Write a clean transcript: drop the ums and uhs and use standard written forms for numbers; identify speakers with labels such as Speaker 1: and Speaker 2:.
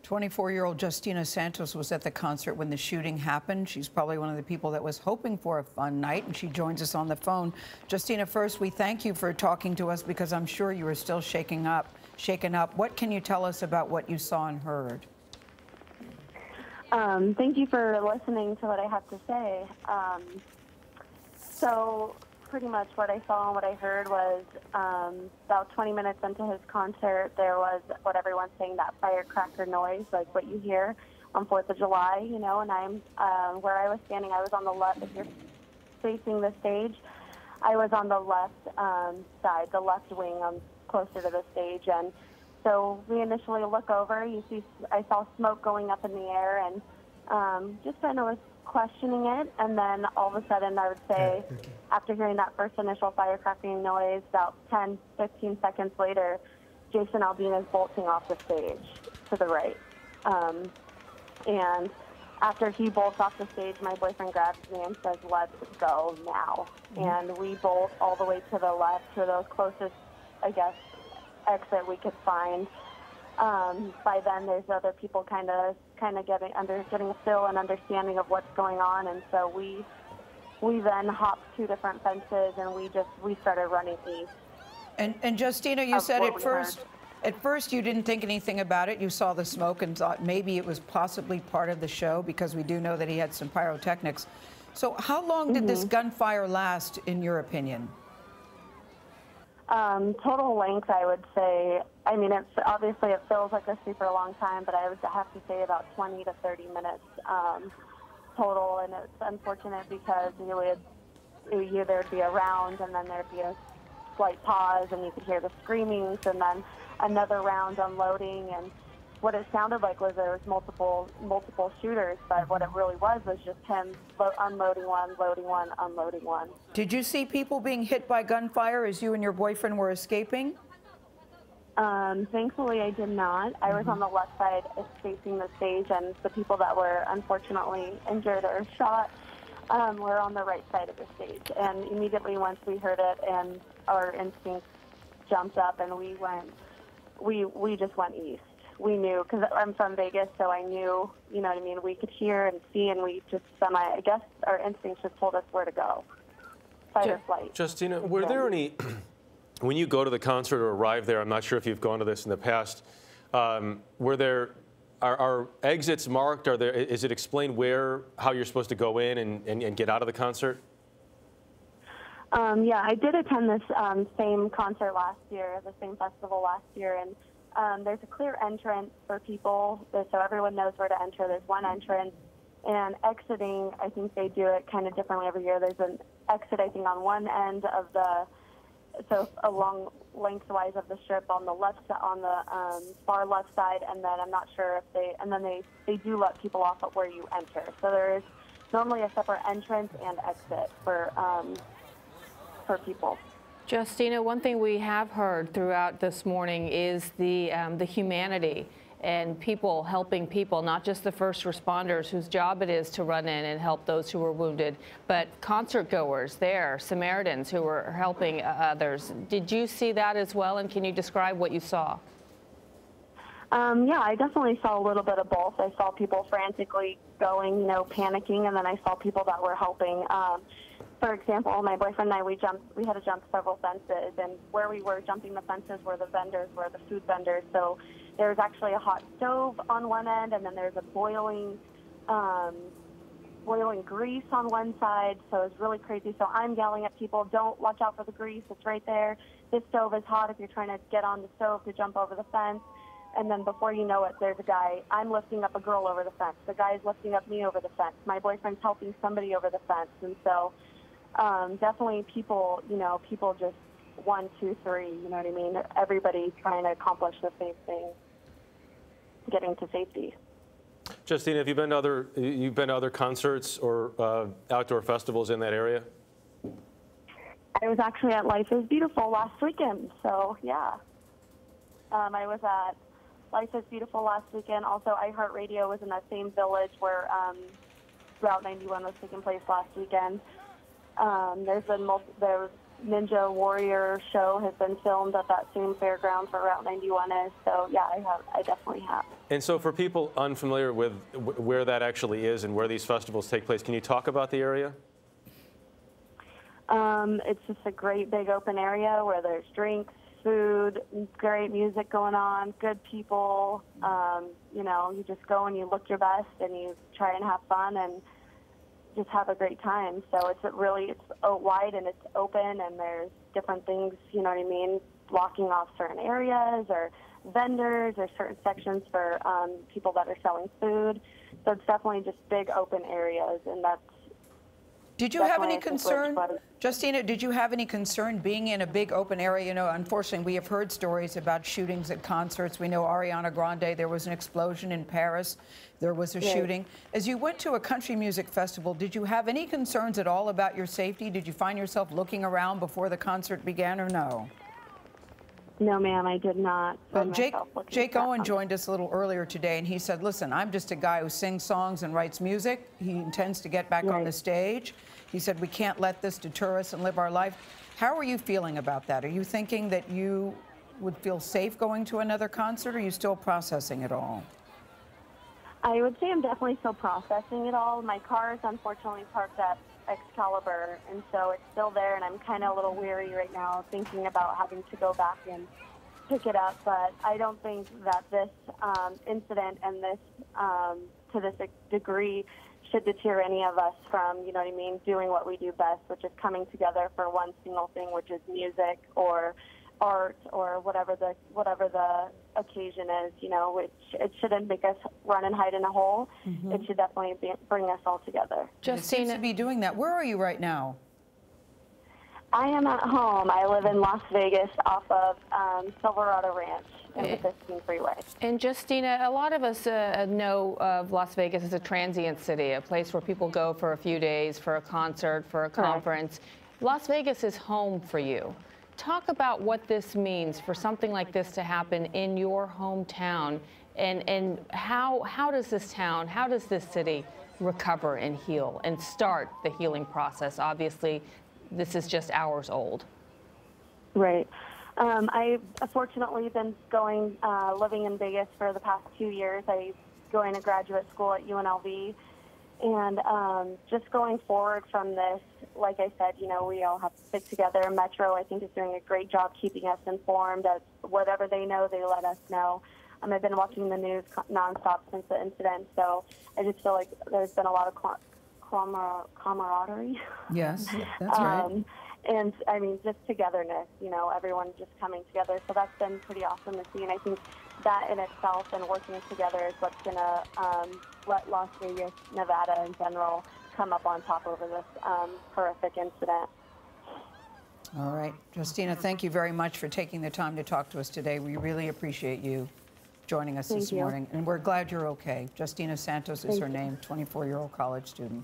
Speaker 1: 24-year-old Jaustina Santos was at the concert when the shooting happened. She's probably one of the people that was hoping for a fun night, and she joins us on the phone. Justina, first, we thank you for talking to us because I'm sure you were still shaken up. What can you tell us about what you saw and heard?
Speaker 2: Thank you for listening to what I have to say. So pretty much what I saw and what I heard was about 20 minutes into his concert, there was what everyone's saying, that firecracker noise, like what you hear on 4th of July, you know, and I'm where I was standing, I was on the left. If you're facing the stage, I was on the left side, the left wing, closer to the stage. And so we initially look over, I saw smoke going up in the air, and just kind of was questioning it, and then all of a sudden, I would say, after hearing that first initial firecracking noise, about 10, 15 seconds later, Jason Aldean is bolting off the stage to the right. And after he bolts off the stage, my boyfriend grabs me and says, "Let's go now." And we bolt all the way to the left, to the closest, I guess, exit we could find. By then, there's other people kind of getting a feel and understanding of what's going on, and so we then hopped 2 different fences, and we started running east.
Speaker 1: And Justina, you said at first you didn't think anything about it. You saw the smoke and thought maybe it was possibly part of the show, because we do know that he had some pyrotechnics. So how long did this gunfire last, in your opinion?
Speaker 2: Total length, I would say, I mean, obviously it feels like a super long time, but I would have to say about 20 to 30 minutes total. And it's unfortunate because there'd be a round, and then there'd be a slight pause, and you could hear the screamings, and then another round unloading. And what it sounded like was there was multiple shooters, but what it really was just him unloading one, loading one, unloading one.
Speaker 1: Did you see people being hit by gunfire as you and your boyfriend were escaping?
Speaker 2: Thankfully, I did not. I was on the left side facing the stage, and the people that were unfortunately injured or shot were on the right side of the stage. And immediately once we heard it, and our instincts jumped up, and we just went east. We knew, because I'm from Vegas, so I knew, you know what I mean, we could hear and see, and we just I guess our instincts just told us where to go. Fight or flight.
Speaker 3: Justina, were there any, when you go to the concert or arrive there, I'm not sure if you've gone to this in the past, are exits marked? Is it explained how you're supposed to go in and get out of the concert?
Speaker 2: Yeah, I did attend this same concert last year, the same festival last year, and there's a clear entrance for people, so everyone knows where to enter. There's one entrance, and exiting, I think they do it kind of differently every year. There's an exit, I think, on one end of so along lengthwise of the strip on the left, on the far left side, and then I'm not sure if they do let people off at where you enter. So there is normally a separate entrance and exit for people.
Speaker 4: Justina, one thing we have heard throughout this morning is the humanity and people helping people, not just the first responders whose job it is to run in and help those who were wounded, but concert goers there, Samaritans who were helping others. Did you see that as well, and can you describe what you saw?
Speaker 2: Yeah, I definitely saw a little bit of both. I saw people frantically going, panicking, and then I saw people that were helping. For example, my boyfriend and I, we had to jump several fences, and where we were jumping the fences were the food vendors. So there was actually a hot stove on one end, and then there's a boiling grease on one side. So it was really crazy. So I'm yelling at people, watch out for the grease, it's right there. This stove is hot if you're trying to get on the stove to jump over the fence. And then before you know it, there's a guy. I'm lifting up a girl over the fence. The guy's lifting up me over the fence. My boyfriend's helping somebody over the fence. And so definitely people just 1, 2, 3, you know what I mean? Everybody trying to accomplish the same thing, getting to safety.
Speaker 3: Justina, have you been to other concerts or outdoor festivals in that area?
Speaker 2: I was actually at Life is Beautiful last weekend, so yeah. I was at Life is Beautiful last weekend. Also, iHeartRadio was in that same village where Route 91 was taking place last weekend. There was Ninja Warrior show has been filmed at that same fairground where Route 91 is. So yeah, I definitely have.
Speaker 3: And so for people unfamiliar with where that actually is and where these festivals take place, can you talk about the area?
Speaker 2: It's just a great big open area where there's drinks, food, great music going on, good people. You know, you just go and you look your best and you try and have fun and just have a great time. So it's wide and it's open, and there's different things, you know what I mean, blocking off certain areas or vendors or certain sections for people that are selling food. So it's definitely just big open areas, and that's.
Speaker 1: Did you have any concern, Jaustina, did you have any concern being in a big open area? You know, unfortunately, we have heard stories about shootings at concerts. We know Ariana Grande, there was an explosion in Paris. There was a shooting. As you went to a country music festival, did you have any concerns at all about your safety? Did you find yourself looking around before the concert began, or no?
Speaker 2: No, ma'am, I did not.
Speaker 1: Well, Jake Owen joined us a little earlier today, and he said, listen, I'm just a guy who sings songs and writes music. He intends to get back on the stage. He said, we can't let this deter us and live our life. How are you feeling about that? Are you thinking that you would feel safe going to another concert, or are you still processing it all?
Speaker 2: I would say I'm definitely still processing it all. My car is unfortunately parked at Excalibur, and so it's still there, and I'm kind of a little weary right now thinking about having to go back and pick it up. But I don't think that this incident and this, to this degree, should deter any of us from, you know what I mean, doing what we do best, which is coming together for one single thing, which is music or art or whatever the occasion is, you know, which it shouldn't make us run and hide in a hole. It should definitely bring us all together.
Speaker 1: Jaustina, it seems to be doing that. Where are you right now?
Speaker 2: I am at home. I live in Las Vegas off of Silverado Ranch in the 15 freeway.
Speaker 4: And Jaustina, a lot of us know of Las Vegas as a transient city, a place where people go for a few days, for a concert, for a conference. Las Vegas is home for you. Talk about what this means for something like this to happen in your hometown, and how does this town, how does this city recover and heal and start the healing process? Obviously, this is just hours old. Right.
Speaker 2: I've fortunately been living in Vegas for the past 2 years. I'm going to graduate school at UNLV. And just going forward from this, like I said, you know, we all have to stick together. Metro, I think, is doing a great job keeping us informed. As whatever they know, they let us know. I've been watching the news nonstop since the incident, so I just feel like there's been a lot of camaraderie.
Speaker 1: Yes, that's right.
Speaker 2: And, I mean, just togetherness, you know, everyone just coming together. So that's been pretty awesome to see. And I think that in itself and working together is what's going to let Las Vegas, Nevada in general, come up on top over this horrific incident.
Speaker 1: All right. Jaustina, thank you very much for taking the time to talk to us today. We really appreciate you joining us this morning. And we're glad you're okay. Jaustina Santos is her name, 24-year-old college student.